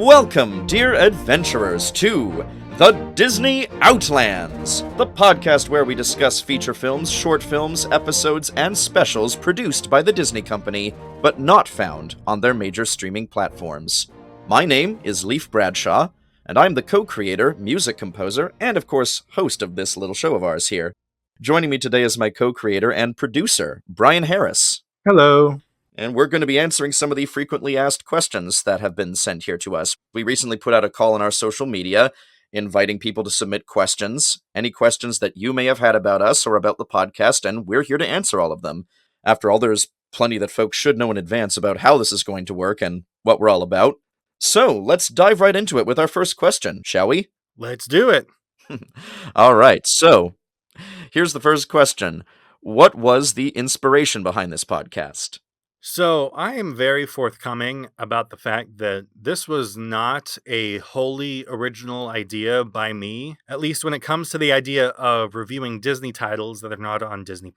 Welcome, dear adventurers, to the Disney Outlands, the podcast where we discuss feature films, short films, episodes, and specials produced by the Disney Company, but not found on their major streaming platforms. My name is Leif Bradshaw, and I'm the co-creator, music composer, and of course, host of this little show of ours here. Joining me today is my co-creator and producer, Bryan Harris. Hello. And we're going to be answering some of the frequently asked questions that have been sent here to us. We recently put out a call on our social media, inviting people to submit questions, any questions that you may have had about us or about the podcast, and we're here to answer all of them. After all, there's plenty that folks should know in advance about how this is going to work and what we're all about. So, let's dive right into it with our first question, shall we? Let's do it. All right, so here's the first question. What was the inspiration behind this podcast? So I am very forthcoming about the fact that this was not a wholly original idea by me, at least when it comes to the idea of reviewing Disney titles that are not on Disney+.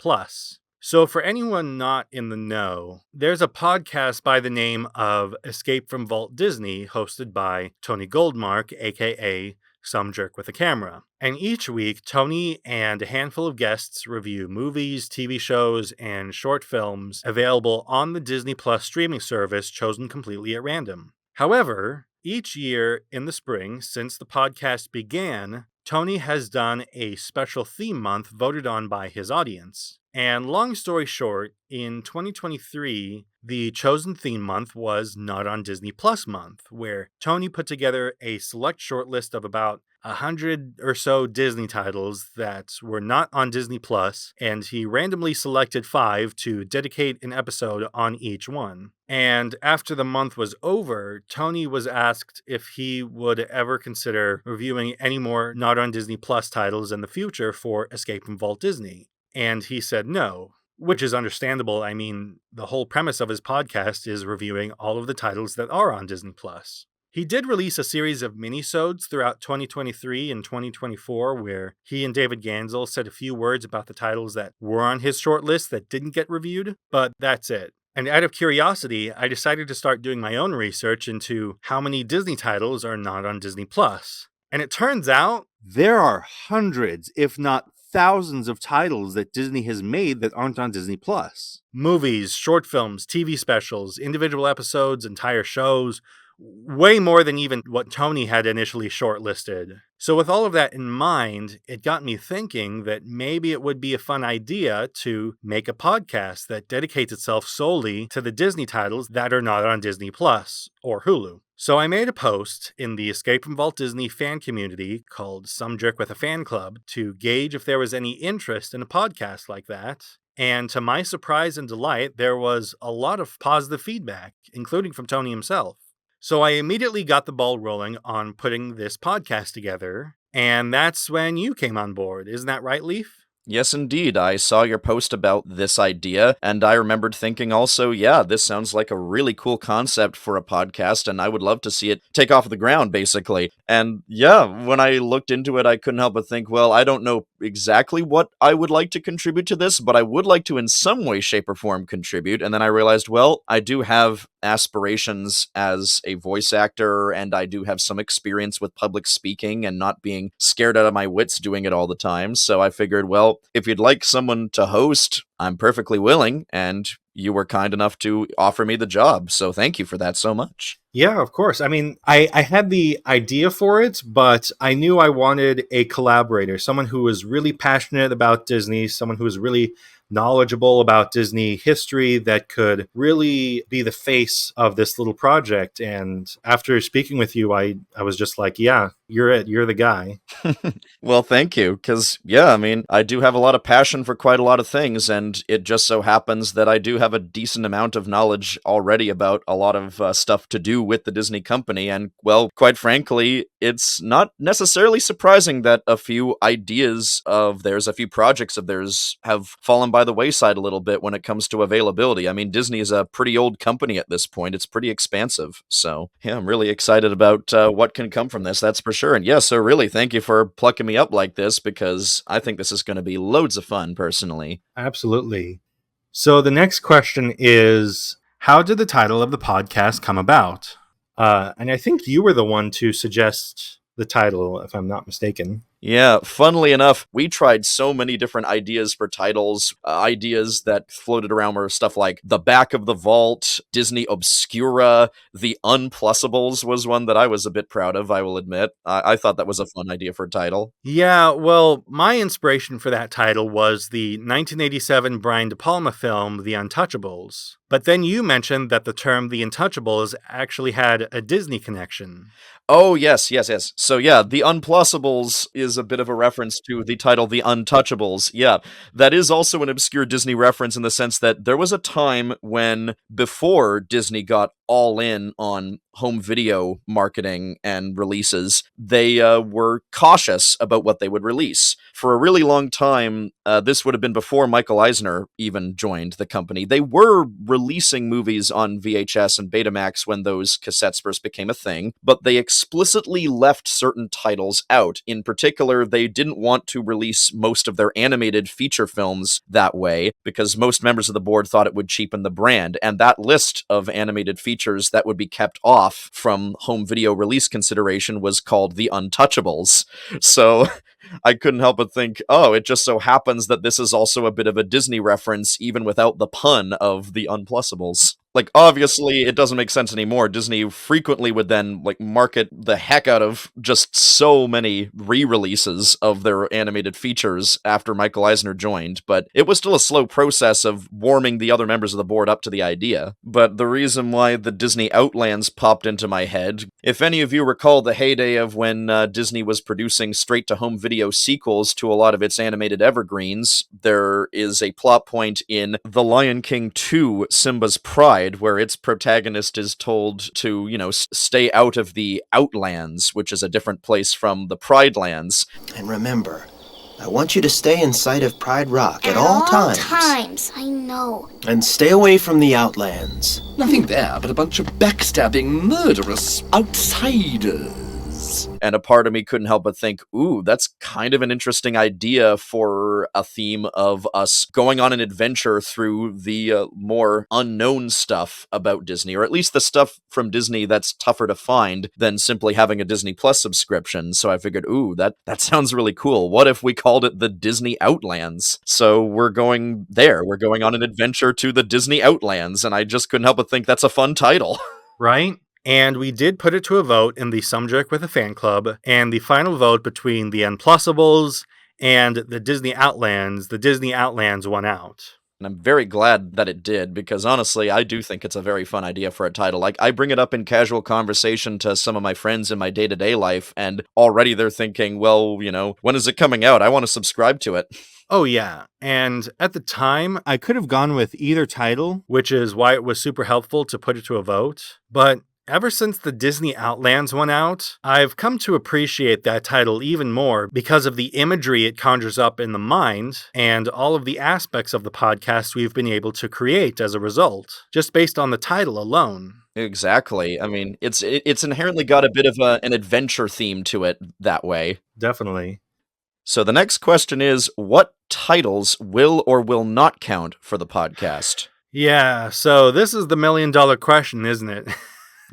So for anyone not in the know, there's a podcast by the name of Escape from Walt Disney hosted by Tony Goldmark, aka Some Jerk with a Camera. And each week, Tony and a handful of guests review movies, TV shows, and short films available on the Disney Plus streaming service chosen completely at random. However, each year in the spring, since the podcast began, Tony has done a special theme month voted on by his audience. And long story short, in 2023, the chosen theme month was Not on Disney Plus month, where Tony put together a select short list of about 100 or so Disney titles that were not on Disney Plus, and he randomly selected 5 to dedicate an episode on each one. And after the month was over, Tony was asked if he would ever consider reviewing any more not on Disney Plus titles in the future for Escape from Walt Disney. And he said no, which is understandable. I mean, the whole premise of his podcast is reviewing all of the titles that are on Disney Plus. He did release a series of minisodes throughout 2023 and 2024 where he and David Gansel said a few words about the titles that were on his short list that didn't get reviewed, but that's it. And out of curiosity, I decided to start doing my own research into how many Disney titles are not on Disney Plus. And it turns out there are hundreds, if not thousands of titles that Disney has made that aren't on Disney Plus. Movies, short films, TV specials, individual episodes, entire shows, way more than even what Tony had initially shortlisted. So with all of that in mind, it got me thinking that maybe it would be a fun idea to make a podcast that dedicates itself solely to the Disney titles that are not on Disney Plus or Hulu. So I made a post in the Escape from Walt Disney fan community called Some Jerk with a Fan Club to gauge if there was any interest in a podcast like that. And to my surprise and delight, there was a lot of positive feedback, including from Tony himself. So I immediately got the ball rolling on putting this podcast together, and that's when you came on board. Isn't that right, Leif? Yes, indeed. I saw your post about this idea, and I remembered thinking also, yeah, this sounds like a really cool concept for a podcast, and I would love to see it take off the ground, basically. And yeah, when I looked into it, I couldn't help but think, well, I don't know exactly what I would like to contribute to this, but I would like to in some way, shape, or form contribute. And then I realized, well, I do have aspirations as a voice actor, and I do have some experience with public speaking and not being scared out of my wits doing it all the time. So I figured, well, if you'd like someone to host, I'm perfectly willing, and you were kind enough to offer me the job, so thank you for that so much. Yeah, of course. I mean, I had the idea for it, but I knew I wanted a collaborator, someone who was really passionate about Disney, someone who was really knowledgeable about Disney history that could really be the face of this little project. And after speaking with you, I was just like, yeah, you're it. You're the guy. Well, thank you, because, yeah, I mean, I do have a lot of passion for quite a lot of things, and it just so happens that I do have a decent amount of knowledge already about a lot of stuff to do with the Disney company, and, well, quite frankly, it's not necessarily surprising that a few ideas of theirs, a few projects of theirs have fallen by the wayside a little bit when it comes to availability. I mean, Disney is a pretty old company at this point. It's pretty expansive. So, yeah, I'm really excited about what can come from this, that's for sure. And yeah, so really, thank you for plucking me up like this, because I think this is going to be loads of fun, personally. Absolutely. So the next question is, how did the title of the podcast come about? And I think you were the one to suggest the title, if I'm not mistaken. Yeah, funnily enough, we tried so many different ideas for titles. Ideas that floated around were stuff like The Back of the Vault, Disney Obscura, The Unplussables was one that I was a bit proud of, I will admit. I thought that was a fun idea for a title. Yeah, well, my inspiration for that title was the 1987 Brian De Palma film, The Untouchables. But then you mentioned that the term The Untouchables actually had a Disney connection. Oh, yes, yes, yes. So, yeah, The Unplussables is a bit of a reference to the title The Untouchables. Yeah, that is also an obscure Disney reference in the sense that there was a time when, before Disney got all in on home video marketing and releases, they were cautious about what they would release. For a really long time, this would have been before Michael Eisner even joined the company. They were releasing movies on VHS and Betamax when those cassettes first became a thing, but they explicitly left certain titles out. In particular, they didn't want to release most of their animated feature films that way because most members of the board thought it would cheapen the brand, and that list of animated features that would be kept off from home video release consideration was called The Untouchables. So I couldn't help but think, oh, it just so happens that this is also a bit of a Disney reference, even without the pun of The Unplussables. Like, obviously, it doesn't make sense anymore. Disney frequently would then, like, market the heck out of just so many re-releases of their animated features after Michael Eisner joined, but it was still a slow process of warming the other members of the board up to the idea. But the reason why the Disney Outlands popped into my head, if any of you recall the heyday of when Disney was producing straight-to-home video sequels to a lot of its animated evergreens, there is a plot point in The Lion King 2, Simba's Pride, where its protagonist is told to, stay out of the Outlands, which is a different place from the Pride Lands. And remember, I want you to stay in sight of Pride Rock at all times. I know. And stay away from the Outlands. Nothing there but a bunch of backstabbing, murderous outsiders. And a part of me couldn't help but think, ooh, that's kind of an interesting idea for a theme of us going on an adventure through the more unknown stuff about Disney, or at least the stuff from Disney that's tougher to find than simply having a Disney Plus subscription. So I figured, ooh, that sounds really cool. What if we called it the Disney Outlands? So we're going there. We're going on an adventure to the Disney Outlands, and I just couldn't help but think that's a fun title. Right? And we did put it to a vote in the Some Jerk with a Fan Club, and the final vote between the Unplussables and the Disney Outlands won out. And I'm very glad that it did, because honestly, I do think it's a very fun idea for a title. Like, I bring it up in casual conversation to some of my friends in my day-to-day life, and already they're thinking, well, when is it coming out? I want to subscribe to it. Oh, yeah. And at the time, I could have gone with either title, which is why it was super helpful to put it to a vote. But ever since the Disney Outlands went out, I've come to appreciate that title even more because of the imagery it conjures up in the mind and all of the aspects of the podcast we've been able to create as a result, just based on the title alone. Exactly. I mean, it's inherently got a bit of an adventure theme to it that way. Definitely. So the next question is, what titles will or will not count for the podcast? Yeah, so this is the million-dollar question, isn't it?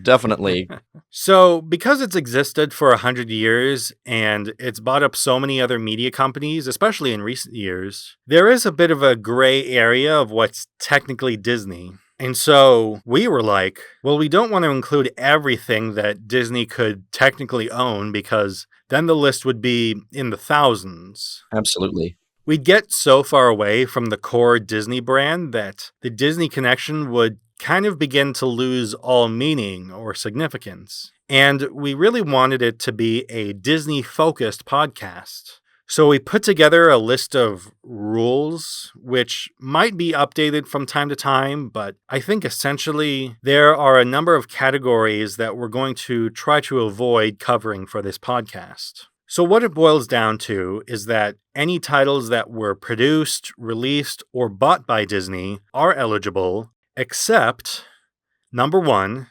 Definitely. So, because it's existed for 100 years and it's bought up so many other media companies, especially in recent years, there is a bit of a gray area of what's technically Disney. And so we were like, well, we don't want to include everything that Disney could technically own because then the list would be in the thousands. Absolutely. We'd get so far away from the core Disney brand that the Disney connection would kind of begin to lose all meaning or significance. And we really wanted it to be a Disney-focused podcast. So we put together a list of rules, which might be updated from time to time, but I think essentially there are a number of categories that we're going to try to avoid covering for this podcast. So what it boils down to is that any titles that were produced, released, or bought by Disney are eligible, except, number one,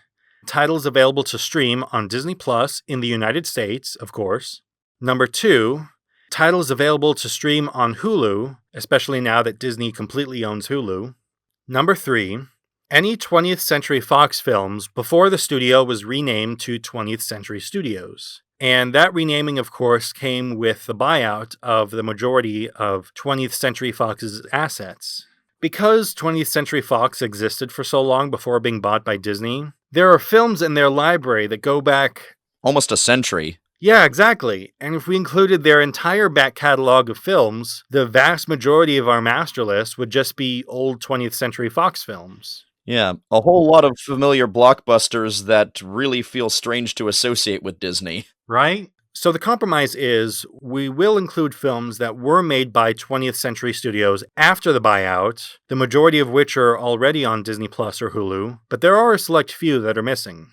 titles available to stream on Disney Plus in the United States, of course. Number two, titles available to stream on Hulu, especially now that Disney completely owns Hulu. Number three, Any 20th Century Fox films before the studio was renamed to 20th Century Studios. And that renaming, of course, came with the buyout of the majority of 20th Century Fox's assets. Because 20th Century Fox existed for so long before being bought by Disney, there are films in their library that go back Almost a century. Yeah, exactly. And if we included their entire back catalog of films, the vast majority of our master list would just be old 20th Century Fox films. Yeah, a whole lot of familiar blockbusters that really feel strange to associate with Disney. Right? So the compromise is we will include films that were made by 20th Century Studios after the buyout, the majority of which are already on Disney Plus or Hulu, but there are a select few that are missing.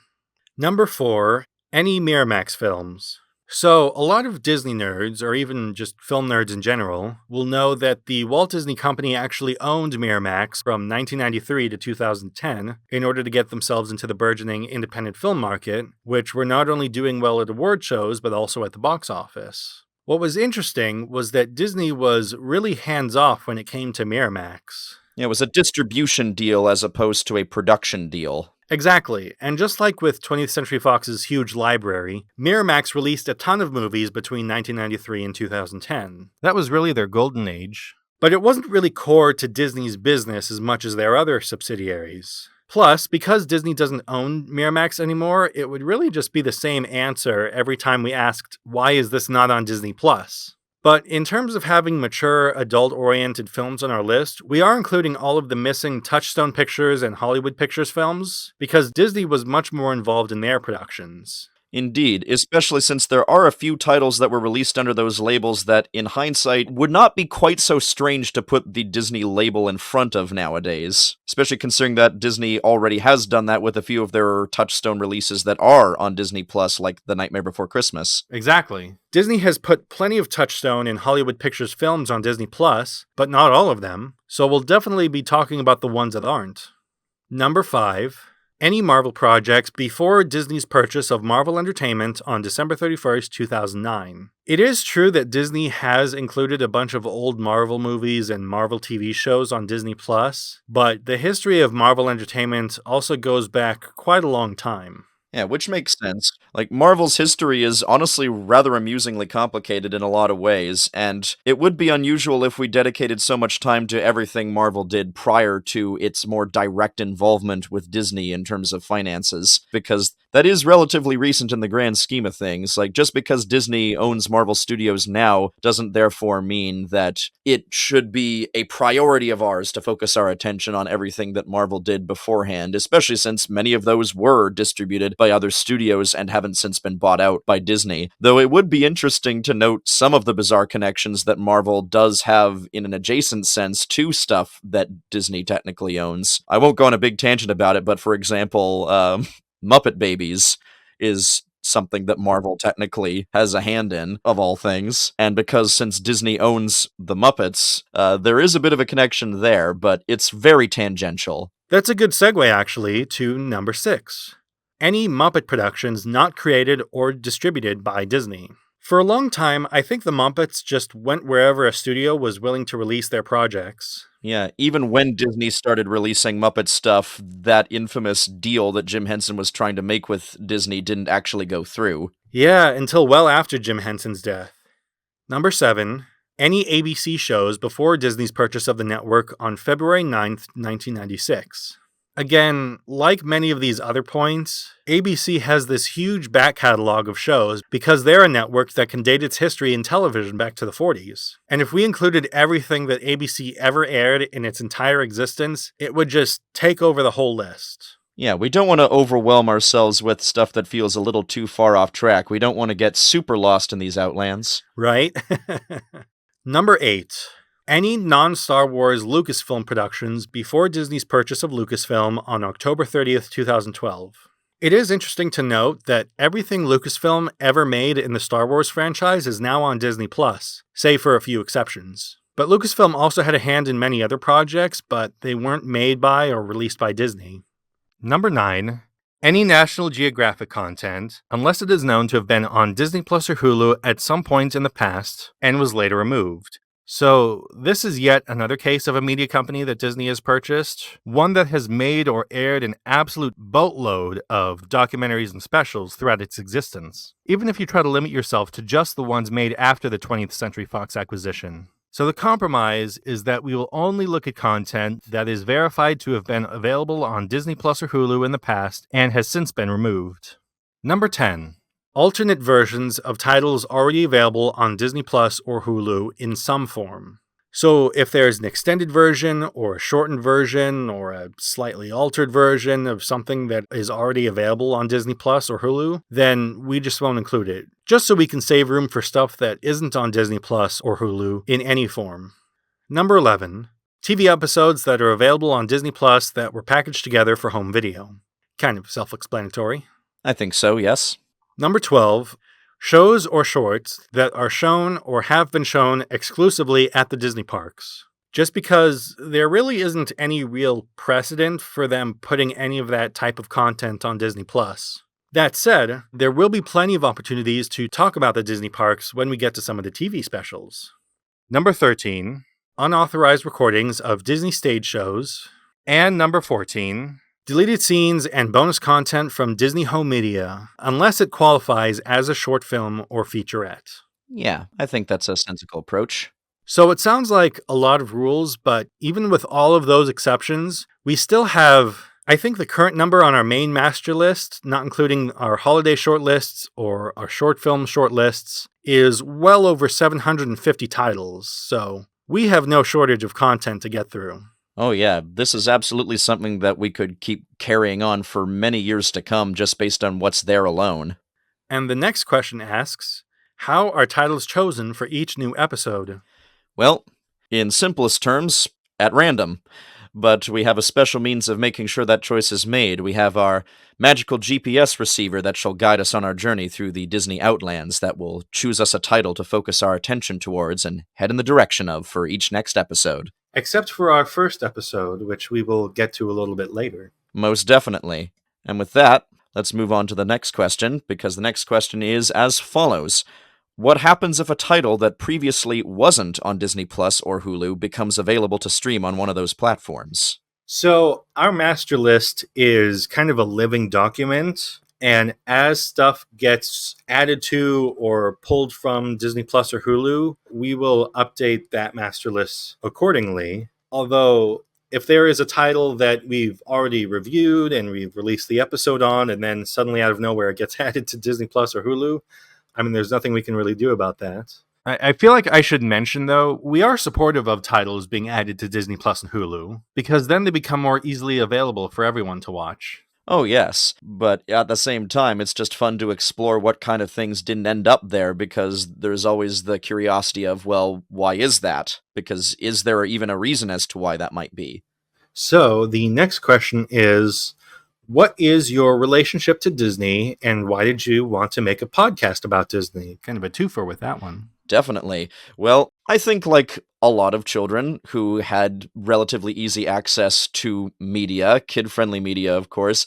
Number 4, any Miramax films. So, a lot of Disney nerds, or even just film nerds in general, will know that the Walt Disney Company actually owned Miramax from 1993 to 2010 in order to get themselves into the burgeoning independent film market, which were not only doing well at award shows, but also at the box office. What was interesting was that Disney was really hands-off when it came to Miramax. Yeah, it was a distribution deal as opposed to a production deal. Exactly, and just like with 20th Century Fox's huge library, Miramax released a ton of movies between 1993 and 2010. That was really their golden age. But it wasn't really core to Disney's business as much as their other subsidiaries. Plus, because Disney doesn't own Miramax anymore, it would really just be the same answer every time we asked, why is this not on Disney Plus? But in terms of having mature, adult-oriented films on our list, we are including all of the missing Touchstone Pictures and Hollywood Pictures films, because Disney was much more involved in their productions. Indeed, especially since there are a few titles that were released under those labels that, in hindsight, would not be quite so strange to put the Disney label in front of nowadays. Especially considering that Disney already has done that with a few of their Touchstone releases that are on Disney Plus, like The Nightmare Before Christmas. Exactly. Disney has put plenty of Touchstone and Hollywood Pictures films on Disney Plus, but not all of them, so we'll definitely be talking about the ones that aren't. Number 5. Any Marvel projects before Disney's purchase of Marvel Entertainment on December 31st, 2009. It is true that Disney has included a bunch of old Marvel movies and Marvel TV shows on Disney Plus, but the history of Marvel Entertainment also goes back quite a long time. Yeah, which makes sense. Like, Marvel's history is honestly rather amusingly complicated in a lot of ways, and it would be unusual if we dedicated so much time to everything Marvel did prior to its more direct involvement with Disney in terms of finances, because that is relatively recent in the grand scheme of things. Like, just because Disney owns Marvel Studios now doesn't therefore mean that it should be a priority of ours to focus our attention on everything that Marvel did beforehand, especially since many of those were distributed by other studios and haven't since been bought out by Disney. Though it would be interesting to note some of the bizarre connections that Marvel does have in an adjacent sense to stuff that Disney technically owns. I won't go on a big tangent about it, but for example, Muppet Babies is something that Marvel technically has a hand in, of all things. And because since Disney owns the Muppets, there is a bit of a connection there, but it's very tangential. That's a good segue, actually, to number 6. Any Muppet productions not created or distributed by Disney. For a long time, I think the Muppets just went wherever a studio was willing to release their projects. Yeah, even when Disney started releasing Muppet stuff, that infamous deal that Jim Henson was trying to make with Disney didn't actually go through. Yeah, until well after Jim Henson's death. Number 7. Any ABC shows before Disney's purchase of the network on February 9th, 1996. Again, like many of these other points, ABC has this huge back catalog of shows because they're a network that can date its history in television back to the 40s. And if we included everything that ABC ever aired in its entire existence, it would just take over the whole list. Yeah, we don't want to overwhelm ourselves with stuff that feels a little too far off track. We don't want to get super lost in these Outlands. Right? Number 8. Any non-Star Wars Lucasfilm productions before Disney's purchase of Lucasfilm on October 30th, 2012. It is interesting to note that everything Lucasfilm ever made in the Star Wars franchise is now on Disney+, save for a few exceptions. But Lucasfilm also had a hand in many other projects, but they weren't made by or released by Disney. Number 9. Any National Geographic content, unless it is known to have been on Disney Plus or Hulu at some point in the past and was later removed. So, this is yet another case of a media company that Disney has purchased, one that has made or aired an absolute boatload of documentaries and specials throughout its existence, even if you try to limit yourself to just the ones made after the 20th Century Fox acquisition. So the compromise is that we will only look at content that is verified to have been available on Disney Plus or Hulu in the past and has since been removed. Number 10. Alternate versions of titles already available on Disney Plus or Hulu in some form. So if there's an extended version or a shortened version or a slightly altered version of something that is already available on Disney Plus or Hulu, then we just won't include it, just so we can save room for stuff that isn't on Disney Plus or Hulu in any form. Number 11. TV episodes that are available on Disney Plus that were packaged together for home video. Kind of self-explanatory. I think so, yes. Number 12. Shows or shorts that are shown or have been shown exclusively at the Disney parks. Just because there really isn't any real precedent for them putting any of that type of content on Disney Plus. That said, there will be plenty of opportunities to talk about the Disney parks when we get to some of the TV specials. Number 13. Unauthorized recordings of Disney stage shows. And number 14. Deleted scenes and bonus content from Disney Home Media, unless it qualifies as a short film or featurette. Yeah, I think that's a sensible approach. So it sounds like a lot of rules, but even with all of those exceptions, we still have, I think the current number on our main master list, not including our holiday shortlists or our short film shortlists, is well over 750 titles. So we have no shortage of content to get through. Oh yeah, this is absolutely something that we could keep carrying on for many years to come just based on what's there alone. And the next question asks, how are titles chosen for each new episode? Well, in simplest terms, at random. But we have a special means of making sure that choice is made. We have our magical GPS receiver that shall guide us on our journey through the Disney Outlands that will choose us a title to focus our attention towards and head in the direction of for each next episode. Except for our first episode, which we will get to a little bit later. Most definitely. And with that, let's move on to the next question, because the next question is as follows. What happens if a title that previously wasn't on Disney Plus or Hulu becomes available to stream on one of those platforms? So our master list is kind of a living document, and as stuff gets added to or pulled from Disney Plus or Hulu, we will update that master list accordingly. Although, if there is a title that we've already reviewed and we've released the episode on, and then suddenly out of nowhere it gets added to Disney Plus or Hulu, I mean, there's nothing we can really do about that. I feel like I should mention, though, we are supportive of titles being added to Disney Plus and Hulu, because then they become more easily available for everyone to watch. Oh, yes, but at the same time, it's just fun to explore what kind of things didn't end up there, because there's always the curiosity of, well, why is that? Because is there even a reason as to why that might be? So, the next question is, what is your relationship to Disney, and why did you want to make a podcast about Disney? Kind of a twofer with that one. Definitely. Well, I think like a lot of children who had relatively easy access to media, kid-friendly media, of course,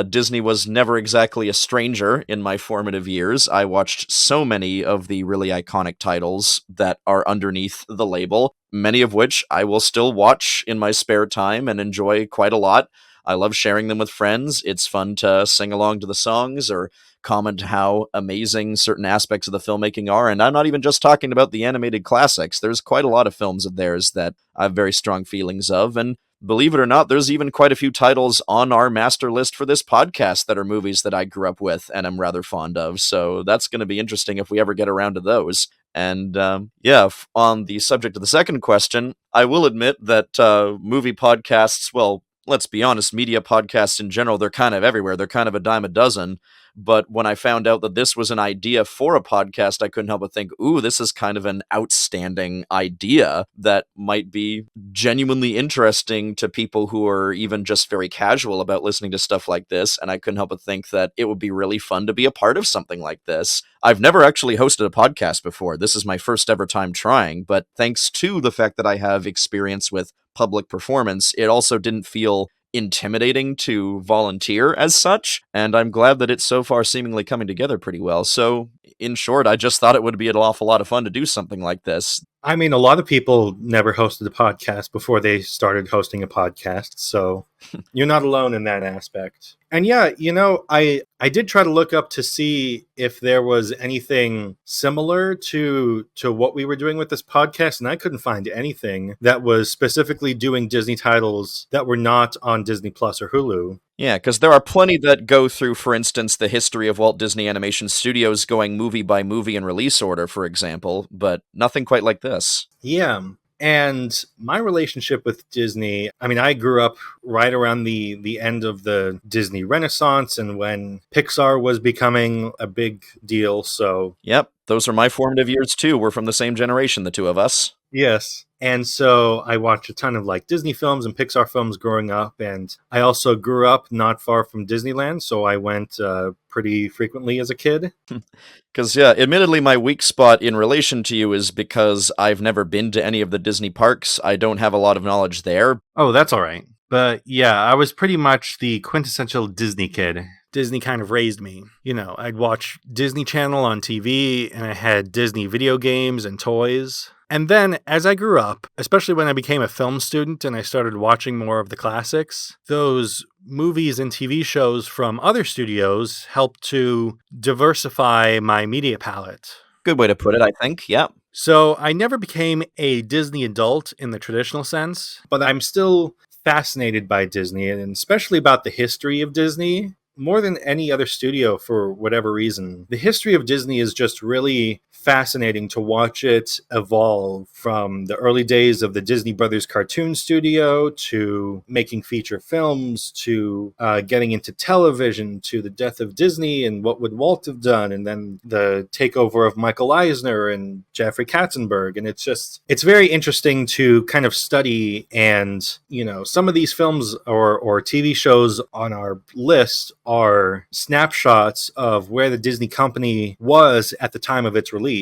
Disney was never exactly a stranger in my formative years. I watched so many of the really iconic titles that are underneath the label, many of which I will still watch in my spare time and enjoy quite a lot. I love sharing them with friends. It's fun to sing along to the songs or comment how amazing certain aspects of the filmmaking are. And I'm not even just talking about the animated classics. There's quite a lot of films of theirs that I have very strong feelings of. And believe it or not, there's even quite a few titles on our master list for this podcast that are movies that I grew up with and am rather fond of. So that's going to be interesting if we ever get around to those. And on the subject of the second question, I will admit that movie podcasts, well, let's be honest, media podcasts in general, they're kind of everywhere. They're kind of a dime a dozen. But when I found out that this was an idea for a podcast, I couldn't help but think, ooh, this is kind of an outstanding idea that might be genuinely interesting to people who are even just very casual about listening to stuff like this. And I couldn't help but think that it would be really fun to be a part of something like this. I've never actually hosted a podcast before. This is my first ever time trying, but thanks to the fact that I have experience with public performance, it also didn't feel intimidating to volunteer as such, and I'm glad that it's so far seemingly coming together pretty well. So, in short, I just thought it would be an awful lot of fun to do something like this. I mean, a lot of people never hosted a podcast before they started hosting a podcast, so you're not alone in that aspect. And yeah, I did try to look up to see if there was anything similar to what we were doing with this podcast, and I couldn't find anything that was specifically doing Disney titles that were not on Disney Plus or Hulu. Yeah, because there are plenty that go through, for instance, the history of Walt Disney Animation Studios going movie by movie in release order, for example, but nothing quite like this. Yeah. And my relationship with Disney, I mean, I grew up right around the end of the Disney Renaissance and when Pixar was becoming a big deal. So, Yep, those are my formative years too. We're from the same generation, the two of us. yes. And so I watched a ton of like Disney films and Pixar films growing up. And I also grew up not far from Disneyland. So I went pretty frequently as a kid. Because, yeah, admittedly, my weak spot in relation to you is because I've never been to any of the Disney parks. I don't have a lot of knowledge there. Oh, that's all right. But yeah, I was pretty much the quintessential Disney kid. Disney kind of raised me. I'd watch Disney Channel on TV and I had Disney video games and toys. And then as I grew up, especially when I became a film student and I started watching more of the classics, those movies and TV shows from other studios helped to diversify my media palette. Good way to put it, I think. Yeah. So I never became a Disney adult in the traditional sense, but I'm still fascinated by Disney and especially about the history of Disney more than any other studio for whatever reason. The history of Disney is just really fascinating to watch it evolve from the early days of the Disney Brothers cartoon studio to making feature films to getting into television to the death of Disney and what would Walt have done and then the takeover of Michael Eisner and Jeffrey Katzenberg. And it's very interesting to kind of study. And some of these films or TV shows on our list are snapshots of where the Disney company was at the time of its release.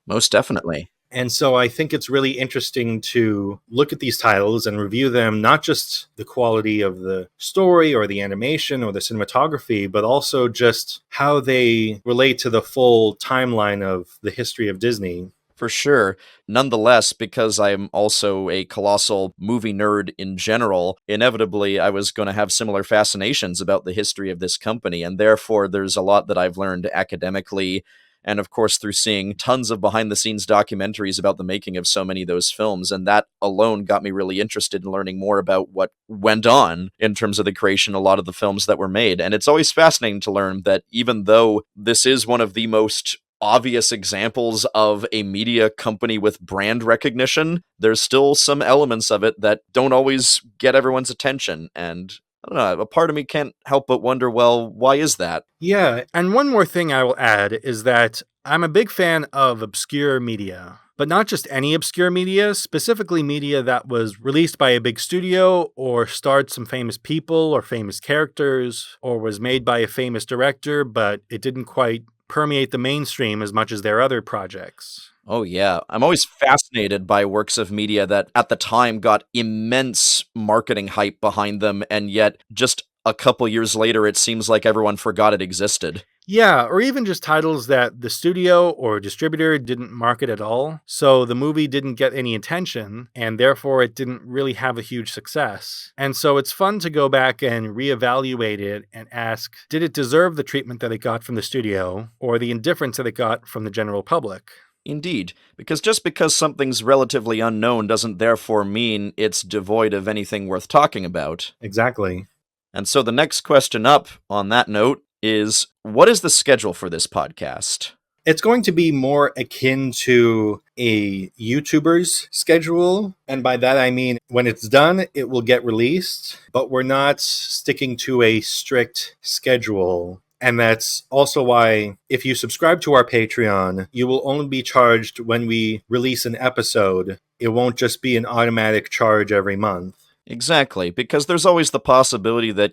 Most definitely. And so I think it's really interesting to look at these titles and review them, not just the quality of the story or the animation or the cinematography, but also just how they relate to the full timeline of the history of Disney. For sure. Nonetheless, because I'm also a colossal movie nerd in general, inevitably I was going to have similar fascinations about the history of this company, and therefore there's a lot that I've learned academically, and of course through seeing tons of behind-the-scenes documentaries about the making of so many of those films, and that alone got me really interested in learning more about what went on in terms of the creation of a lot of the films that were made. And it's always fascinating to learn that even though this is one of the most obvious examples of a media company with brand recognition, there's still some elements of it that don't always get everyone's attention. And I don't know, a part of me can't help but wonder, well, why is that? Yeah, and one more thing I will add is that I'm a big fan of obscure media. But not just any obscure media, specifically media that was released by a big studio or starred some famous people or famous characters or was made by a famous director, but it didn't quite permeate the mainstream as much as their other projects. Oh, yeah. I'm always fascinated by works of media that at the time got immense marketing hype behind them, and yet just a couple years later, it seems like everyone forgot it existed. Yeah, or even just titles that the studio or distributor didn't market at all. So the movie didn't get any attention, and therefore it didn't really have a huge success. And so it's fun to go back and reevaluate it and ask, did it deserve the treatment that it got from the studio or the indifference that it got from the general public? Indeed, because just because something's relatively unknown doesn't therefore mean it's devoid of anything worth talking about. Exactly. And so the next question up on that note is, what is the schedule for this podcast? It's going to be more akin to a YouTuber's schedule. And by that, I mean, when it's done, it will get released, but we're not sticking to a strict schedule. And that's also why if you subscribe to our Patreon, you will only be charged when we release an episode. It won't just be an automatic charge every month. Exactly, because there's always the possibility that,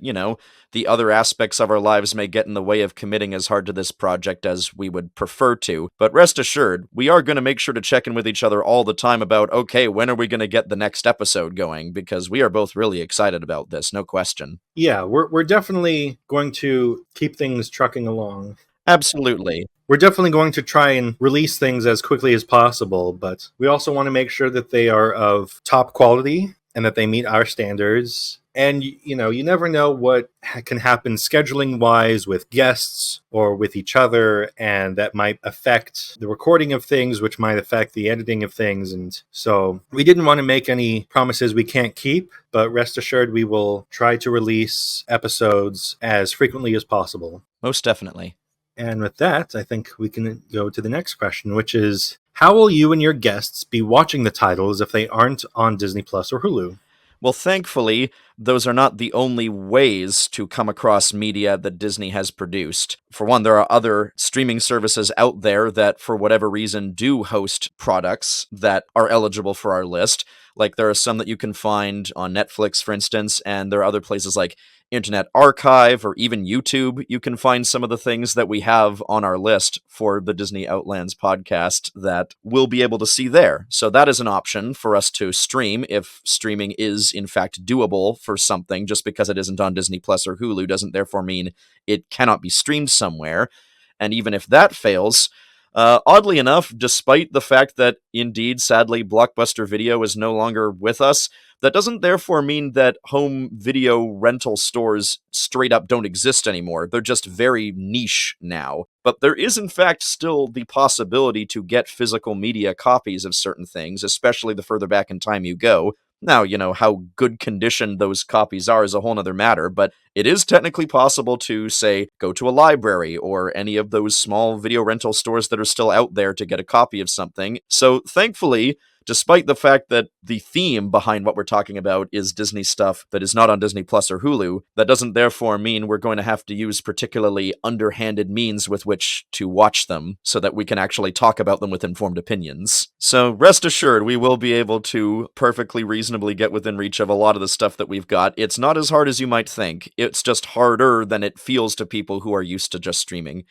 the other aspects of our lives may get in the way of committing as hard to this project as we would prefer to. But rest assured, we are going to make sure to check in with each other all the time about, okay, when are we going to get the next episode going? Because we are both really excited about this, no question. Yeah, we're definitely going to keep things trucking along. Absolutely. we're definitely going to try and release things as quickly as possible, but we also want to make sure that they are of top quality and that they meet our standards. And, you never know what can happen scheduling-wise with guests or with each other, and that might affect the recording of things, which might affect the editing of things. And so we didn't want to make any promises we can't keep, but rest assured we will try to release episodes as frequently as possible. Most definitely. And with that, I think we can go to the next question, which is, how will you and your guests be watching the titles if they aren't on Disney Plus or Hulu? Well, thankfully, those are not the only ways to come across media that Disney has produced. For one, there are other streaming services out there that, for whatever reason, do host products that are eligible for our list. Like, there are some that you can find on Netflix, for instance, and there are other places like Internet Archive or even YouTube. You can find some of the things that we have on our list for the Disney Outlands podcast that we'll be able to see there. So that is an option for us to stream if streaming is in fact doable for something. Just because it isn't on Disney Plus or Hulu doesn't therefore mean it cannot be streamed somewhere. And even if that fails, oddly enough, despite the fact that indeed, sadly, Blockbuster Video is no longer with us, that doesn't therefore mean that home video rental stores straight up don't exist anymore. They're just very niche now. But there is in fact still the possibility to get physical media copies of certain things, especially the further back in time you go. Now, how good condition those copies are is a whole nother matter, but it is technically possible to, say, go to a library or any of those small video rental stores that are still out there to get a copy of something. So, thankfully, despite the fact that the theme behind what we're talking about is Disney stuff that is not on Disney Plus or Hulu, that doesn't therefore mean we're going to have to use particularly underhanded means with which to watch them so that we can actually talk about them with informed opinions. So rest assured, we will be able to perfectly reasonably get within reach of a lot of the stuff that we've got. It's not as hard as you might think. It's just harder than it feels to people who are used to just streaming.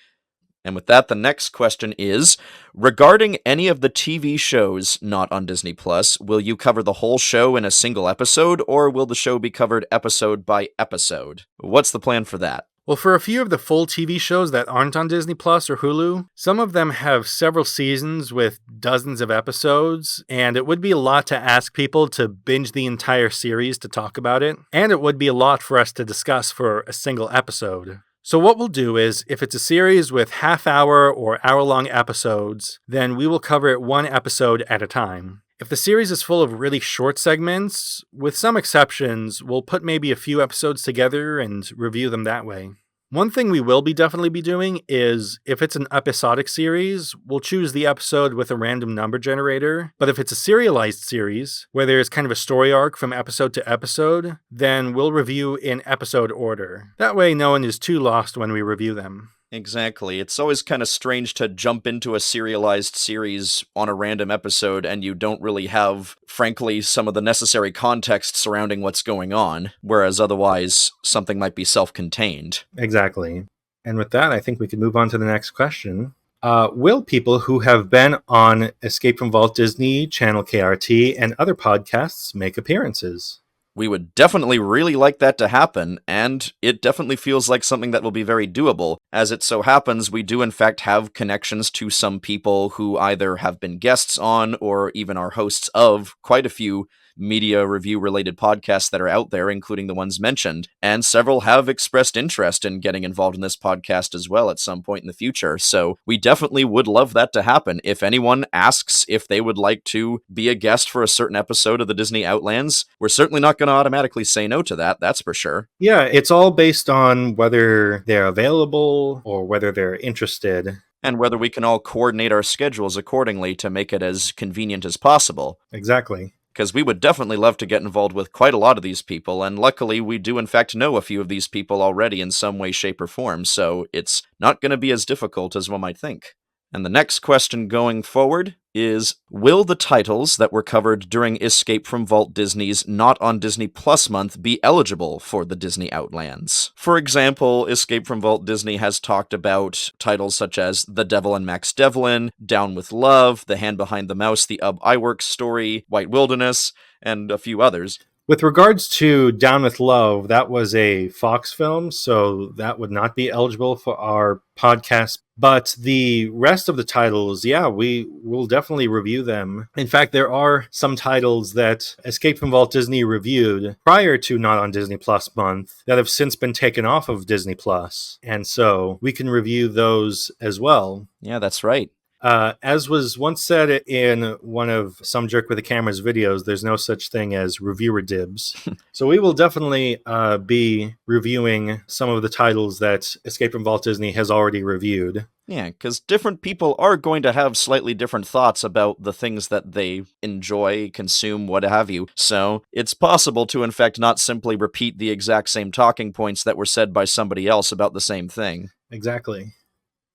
And with that, the next question is, regarding any of the TV shows not on Disney Plus, will you cover the whole show in a single episode, or will the show be covered episode by episode? What's the plan for that? Well, for a few of the full TV shows that aren't on Disney Plus or Hulu, some of them have several seasons with dozens of episodes, and it would be a lot to ask people to binge the entire series to talk about it, and it would be a lot for us to discuss for a single episode. So what we'll do is, if it's a series with half-hour or hour-long episodes, then we will cover it one episode at a time. If the series is full of really short segments, with some exceptions, we'll put maybe a few episodes together and review them that way. One thing we will definitely be doing is, if it's an episodic series, we'll choose the episode with a random number generator. But if it's a serialized series, where there's kind of a story arc from episode to episode, then we'll review in episode order. That way no one is too lost when we review them. Exactly. It's always kind of strange to jump into a serialized series on a random episode and you don't really have, frankly, some of the necessary context surrounding what's going on, whereas otherwise something might be self-contained. Exactly. And with that, I think we can move on to the next question. Will people who have been on Escape from Walt Disney, Channel KRT, and other podcasts make appearances? We would definitely really like that to happen, and it definitely feels like something that will be very doable. As it so happens, we do in fact have connections to some people who either have been guests on or even are hosts of quite a few media review-related podcasts that are out there, including the ones mentioned, and several have expressed interest in getting involved in this podcast as well at some point in the future, so we definitely would love that to happen. If anyone asks if they would like to be a guest for a certain episode of the Disney Outlands, we're certainly not going to automatically say no to that, that's for sure. Yeah, it's all based on whether they're available or whether they're interested. And whether we can all coordinate our schedules accordingly to make it as convenient as possible. Exactly. Because we would definitely love to get involved with quite a lot of these people, and luckily we do in fact know a few of these people already in some way, shape, or form, so it's not going to be as difficult as one might think. And the next question going forward is, will the titles that were covered during Escape from Walt Disney's Not on Disney Plus month be eligible for the Disney Outlands? For example, Escape from Walt Disney has talked about titles such as The Devil and Max Devlin, Down with Love, The Hand Behind the Mouse, The Ub Iwerks Story, White Wilderness, and a few others. With regards to Down with Love, that was a Fox film, so that would not be eligible for our podcast. But the rest of the titles, yeah, we will definitely review them. In fact, there are some titles that Escape from Walt Disney reviewed prior to Not on Disney Plus month that have since been taken off of Disney Plus. And so we can review those as well. Yeah, that's right. As was once said in one of Some Jerk with a Camera's videos, there's no such thing as reviewer dibs. So we will definitely be reviewing some of the titles that Escape from Walt Disney has already reviewed. Yeah, because different people are going to have slightly different thoughts about the things that they enjoy, consume, what have you. So it's possible to, in fact, not simply repeat the exact same talking points that were said by somebody else about the same thing. Exactly.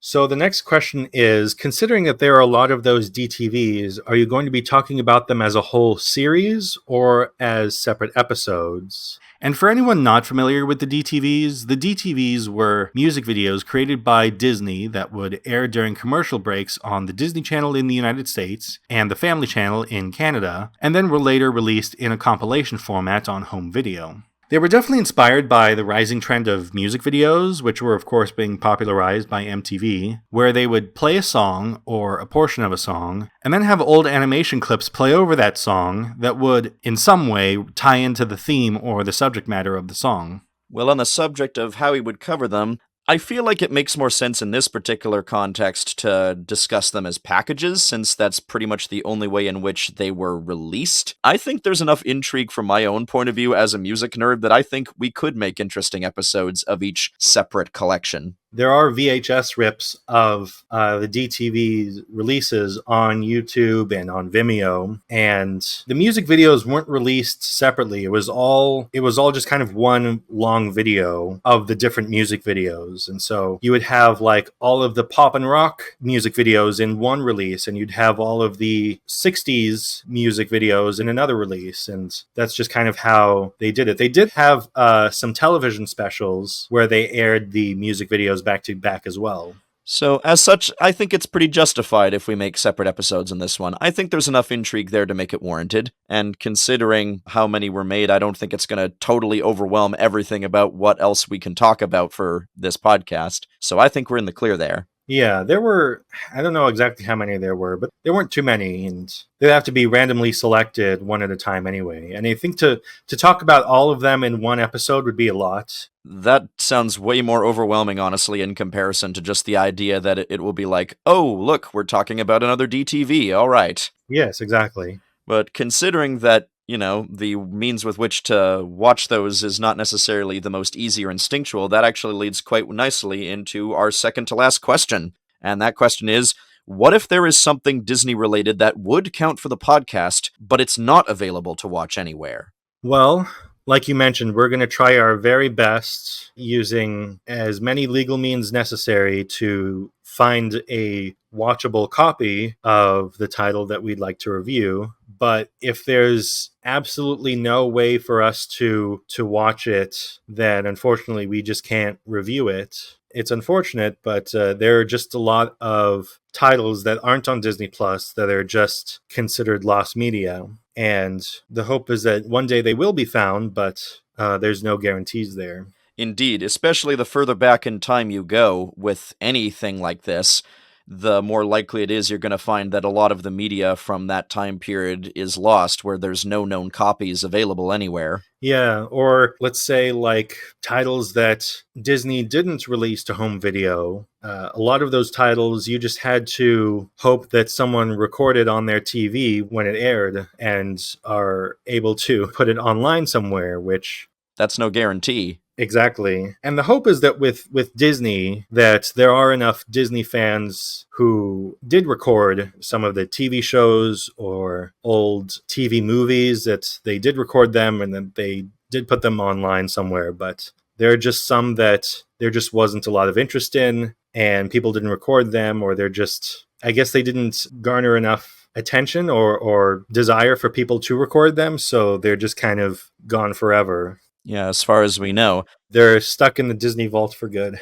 So the next question is, considering that there are a lot of those DTVs, are you going to be talking about them as a whole series or as separate episodes? And for anyone not familiar with the DTVs were music videos created by Disney that would air during commercial breaks on the Disney Channel in the United States and the Family Channel in Canada, and then were later released in a compilation format on home video. They were definitely inspired by the rising trend of music videos, which were, of course, being popularized by MTV, where they would play a song or a portion of a song, and then have old animation clips play over that song that would, in some way, tie into the theme or the subject matter of the song. Well, on the subject of how he would cover them, I feel like it makes more sense in this particular context to discuss them as packages, since that's pretty much the only way in which they were released. I think there's enough intrigue from my own point of view as a music nerd that I think we could make interesting episodes of each separate collection. There are VHS rips of the DTV releases on YouTube and on Vimeo, and the music videos weren't released separately. It was all just kind of one long video of the different music videos. And so you would have like all of the pop and rock music videos in one release, and you'd have all of the 60s music videos in another release. And that's just kind of how they did it. They did have some television specials where they aired the music videos back to back as well. So, as such, I think it's pretty justified if we make separate episodes in this one. I think there's enough intrigue there to make it warranted, and considering how many were made, I don't think it's going to totally overwhelm everything about what else we can talk about for this podcast. So I think we're in the clear there. Yeah, there were, I don't know exactly how many there were, but there weren't too many, and they'd have to be randomly selected one at a time anyway. And I think to talk about all of them in one episode would be a lot. That sounds way more overwhelming, honestly, in comparison to just the idea that it will be like, oh, look, we're talking about another DTV, all right. Yes, exactly. But considering that, the means with which to watch those is not necessarily the most easy or instinctual, that actually leads quite nicely into our second to last question. And that question is, what if there is something Disney-related that would count for the podcast, but it's not available to watch anywhere? Well, like you mentioned, we're going to try our very best using as many legal means necessary to find a watchable copy of the title that we'd like to review. But if there's absolutely no way for us to watch it, then unfortunately we just can't review it. It's unfortunate, but there are just a lot of titles that aren't on Disney Plus that are just considered lost media. And the hope is that one day they will be found, but there's no guarantees there. Indeed, especially the further back in time you go with anything like this, the more likely it is you're going to find that a lot of the media from that time period is lost, where there's no known copies available anywhere. Yeah, or let's say like titles that Disney didn't release to home video. A lot of those titles, you just had to hope that someone recorded on their TV when it aired and are able to put it online somewhere, which... That's no guarantee. Exactly. And the hope is that with Disney, that there are enough Disney fans who did record some of the TV shows or old TV movies, that they did record them and then they did put them online somewhere. But there are just some that there just wasn't a lot of interest in, and people didn't record them, or they're just, I guess they didn't garner enough attention or desire for people to record them, so they're just kind of gone forever. Yeah, as far as we know. They're stuck in the Disney vault for good.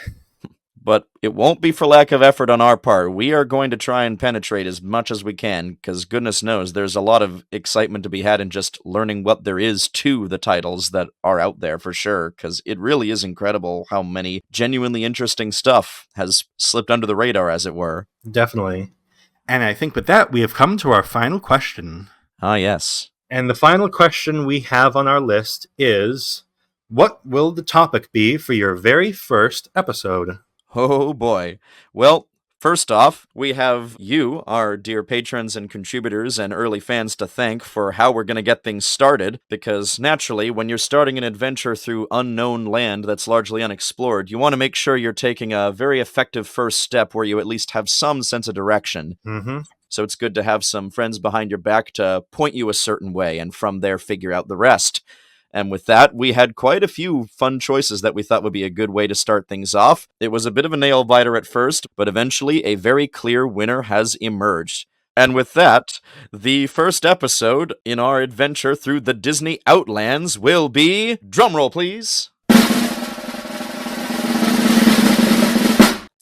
but it won't be for lack of effort on our part. We are going to try and penetrate as much as we can, because goodness knows there's a lot of excitement to be had in just learning what there is to the titles that are out there for sure, because it really is incredible how many genuinely interesting stuff has slipped under the radar, as it were. Definitely. And I think with that, we have come to our final question. Ah, yes. And the final question we have on our list is, what will the topic be for your very first episode? Oh boy. Well, first off, we have you, our dear patrons and contributors and early fans, to thank for how we're going to get things started, because naturally, when you're starting an adventure through unknown land that's largely unexplored, you want to make sure you're taking a very effective first step where you at least have some sense of direction. Mm-hmm. So it's good to have some friends behind your back to point you a certain way, and from there figure out the rest. And with that, we had quite a few fun choices that we thought would be a good way to start things off. It was a bit of a nail-biter at first, but eventually a very clear winner has emerged. And with that, the first episode in our adventure through the Disney Outlands will be... drumroll, please!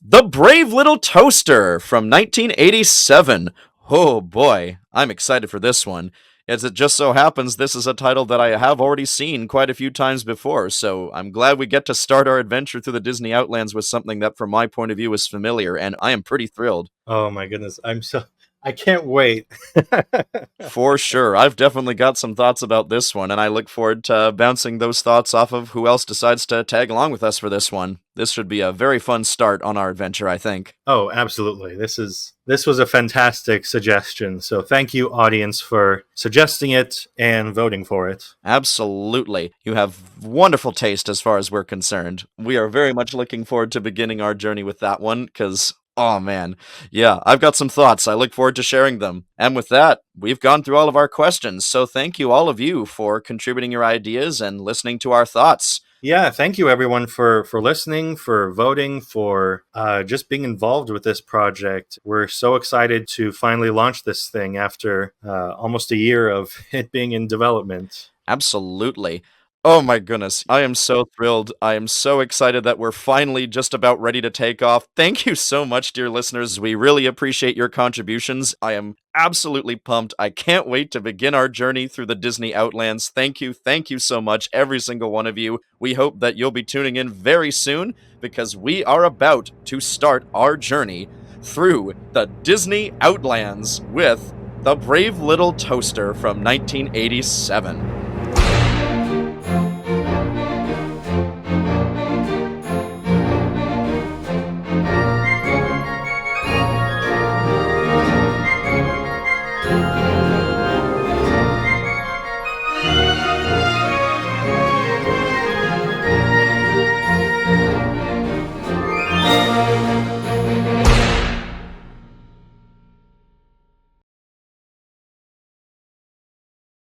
The Brave Little Toaster from 1987. Oh boy, I'm excited for this one. As it just so happens, this is a title that I have already seen quite a few times before, so I'm glad we get to start our adventure through the Disney Outlands with something that, from my point of view, is familiar, and I am pretty thrilled. Oh my goodness, I can't wait. For sure. I've definitely got some thoughts about this one, and I look forward to bouncing those thoughts off of who else decides to tag along with us for this one. This should be a very fun start on our adventure, I think. Oh, absolutely. This was a fantastic suggestion. So thank you, audience, for suggesting it and voting for it. Absolutely. You have wonderful taste as far as we're concerned. We are very much looking forward to beginning our journey with that one, because... oh man, yeah, I've got some thoughts. I look forward to sharing them. And with that, we've gone through all of our questions, so thank you all of you for contributing your ideas and listening to our thoughts. Yeah, thank you everyone for listening, for voting, for just being involved with this project. We're so excited to finally launch this thing after almost a year of it being in development. Absolutely. Oh my goodness, I am so thrilled. I am so excited that we're finally just about ready to take off. Thank you so much, dear listeners. We really appreciate your contributions. I am absolutely pumped. I can't wait to begin our journey through the Disney Outlands. Thank you so much, every single one of you. We hope that you'll be tuning in very soon, because we are about to start our journey through the Disney Outlands with The Brave Little Toaster from 1987.